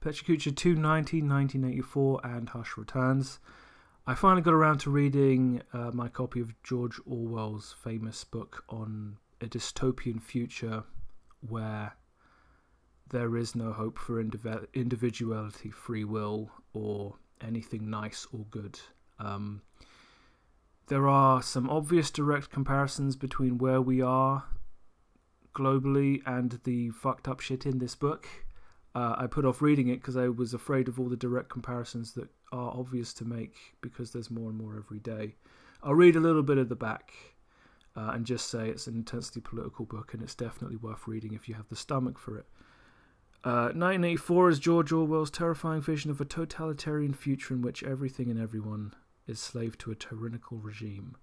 Pecha Kucha 290, 1984, and Hush Returns. I finally got around to reading my copy of George Orwell's famous book on a dystopian future where there is no hope for individuality, free will, or anything nice or good. There are some obvious direct comparisons between where we are globally and the fucked up shit in this book. I put off reading it because I was afraid of all the direct comparisons that are obvious to make because there's more and more every day. I'll read a little bit at the back and just say it's an intensely political book and it's definitely worth reading if you have the stomach for it. 1984 is George Orwell's terrifying vision of a totalitarian future in which everything and everyone is slave to a tyrannical regime.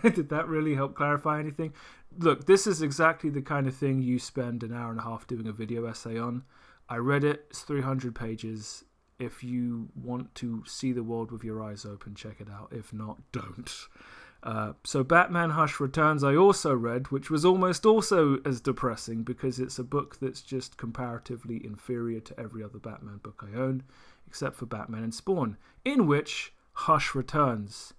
Did that really help clarify anything? Look, this is exactly the kind of thing you spend an hour and a half doing a video essay on. I read it. It's 300 pages. If you want to see the world with your eyes open, check it out. If not, don't. So Batman Hush Returns I also read, which was almost also as depressing because it's a book that's just comparatively inferior to every other Batman book I own, except for Batman and Spawn, in which Hush returns.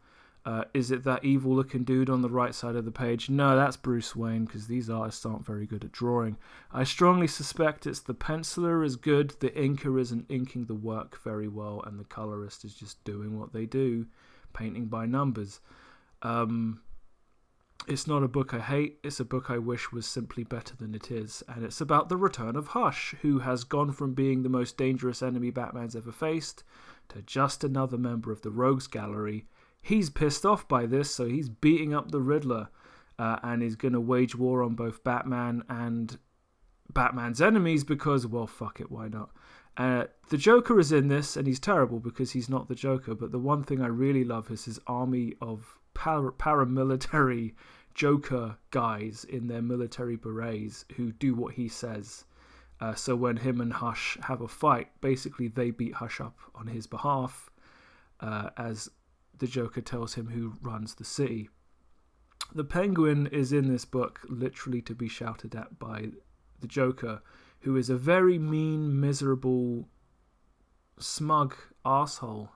Is it that evil-looking dude on the right side of the page? No, that's Bruce Wayne, because these artists aren't very good at drawing. I strongly suspect it's the penciler is good, the inker isn't inking the work very well, and the colorist is just doing what they do, painting by numbers. It's not a book I hate, it's a book I wish was simply better than it is, and it's about the return of Hush, who has gone from being the most dangerous enemy Batman's ever faced to just another member of the Rogues Gallery. He's pissed off by this, so he's beating up the Riddler and is going to wage war on both Batman and Batman's enemies because, well, fuck it, why not? The Joker is in this, and he's terrible because he's not the Joker, but the one thing I really love is his army of paramilitary Joker guys in their military berets who do what he says. So when him and Hush have a fight, basically they beat Hush up on his behalf as the Joker tells him who runs the city. The Penguin is in this book literally to be shouted at by the Joker, who is a very mean, miserable, smug arsehole,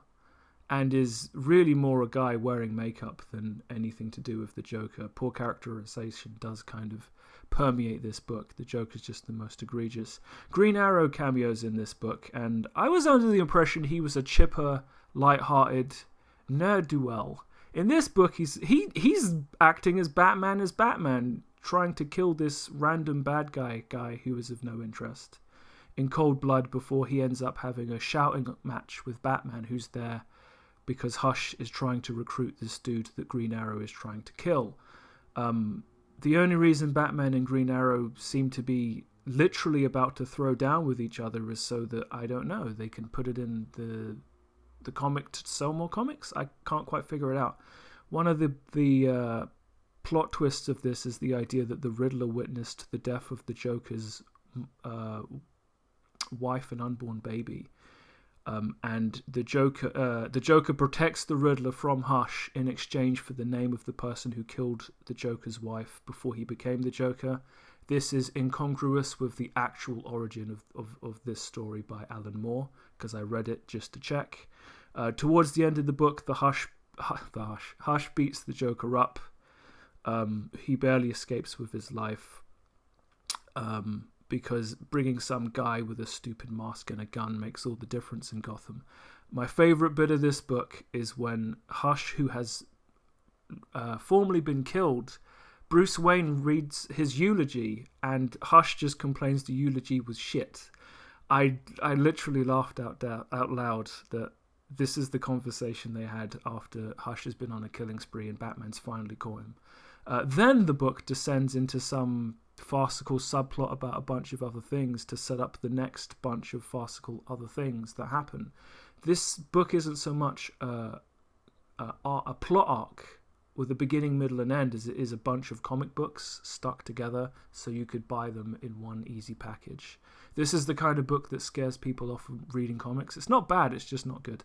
and is really more a guy wearing makeup than anything to do with the Joker. Poor characterization does kind of permeate this book. The Joker's just the most egregious. Green Arrow cameos in this book, and I was under the impression he was a chipper, light-hearted ne'er-do-well. In this book, he's acting as Batman, trying to kill this random bad guy who is of no interest in cold blood before he ends up having a shouting match with Batman, who's there because Hush is trying to recruit this dude that Green Arrow is trying to kill. The only reason Batman and Green Arrow seem to be literally about to throw down with each other is so that, I don't know, they can put it in the comic to sell more comics? I can't quite figure it out. One of the plot twists of this is the idea that the Riddler witnessed the death of the Joker's wife and unborn baby. And the Joker protects the Riddler from Hush in exchange for the name of the person who killed the Joker's wife before he became the Joker. This is incongruous with the actual origin of this story by Alan Moore, because I read it just to check. Towards the end of the book, Hush beats the Joker up. He barely escapes with his life because bringing some guy with a stupid mask and a gun makes all the difference in Gotham. My favourite bit of this book is when Hush, who has formerly been killed, Bruce Wayne reads his eulogy and Hush just complains the eulogy was shit. I literally laughed out loud that this is the conversation they had after Hush has been on a killing spree and Batman's finally caught him. Then the book descends into some farcical subplot about a bunch of other things to set up the next bunch of farcical other things that happen. This book isn't so much a plot arc with a beginning, middle, and end as it is a bunch of comic books stuck together so you could buy them in one easy package. This is the kind of book that scares people off from reading comics. It's not bad, it's just not good.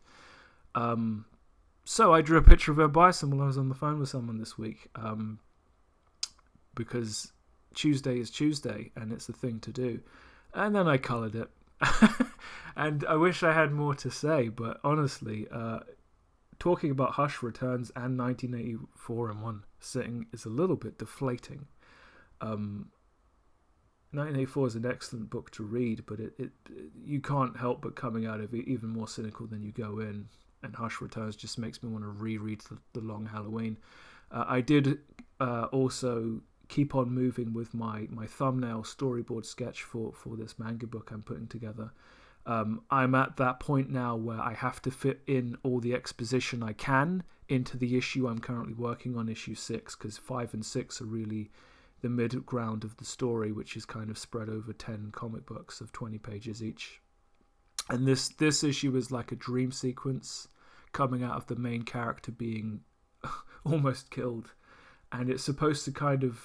So I drew a picture of Ed Bison while I was on the phone with someone this week, because Tuesday is Tuesday and it's a thing to do. And then I coloured it. And I wish I had more to say, but honestly, talking about Hush Returns and 1984 in one sitting is a little bit deflating. 1984 is an excellent book to read, but it you can't help but coming out of it even more cynical than you go in. And Hush Returns just makes me want to reread the Long Halloween. I did also keep on moving with my thumbnail storyboard sketch for this manga book I'm putting together. I'm at that point now where I have to fit in all the exposition I can into the issue I'm currently working on, issue 6, because 5 and 6 are really the mid ground of the story, which is kind of spread over 10 comic books of 20 pages each. And this issue is like a dream sequence coming out of the main character being almost killed, and it's supposed to kind of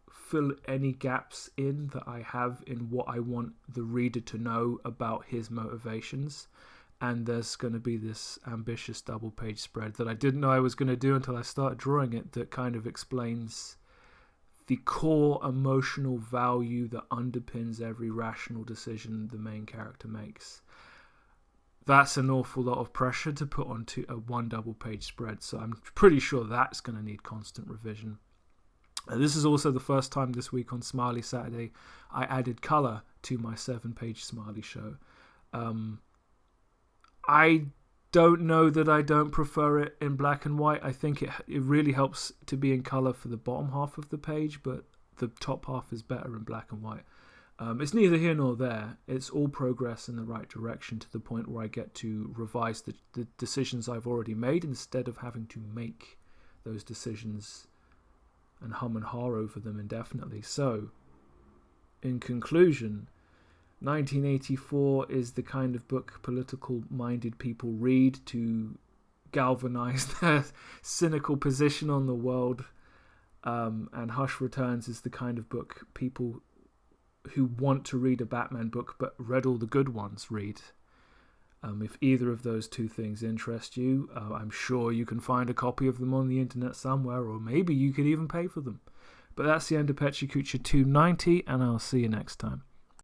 fill any gaps in that I have in what I want the reader to know about his motivations. And there's going to be this ambitious double page spread that I didn't know I was going to do until I started drawing it, that kind of explains the core emotional value that underpins every rational decision the main character makes. That's an awful lot of pressure to put onto a one double page spread, so I'm pretty sure that's going to need constant revision. This is also the first time this week on Smiley Saturday I added colour to my 7-page Smiley show. I don't know that I don't prefer it in black and white. I think it really helps to be in colour for the bottom half of the page, but the top half is better in black and white. It's neither here nor there. It's all progress in the right direction, to the point where I get to revise the decisions I've already made instead of having to make those decisions and hum and haw over them indefinitely. So, in conclusion, 1984 is the kind of book political-minded people read to galvanize their cynical position on the world, and Hush Returns is the kind of book people who want to read a Batman book but read all the good ones read. If either of those two things interest you, I'm sure you can find a copy of them on the internet somewhere, or maybe you could even pay for them. But that's the end of Pecha Kucha 290, and I'll see you next time.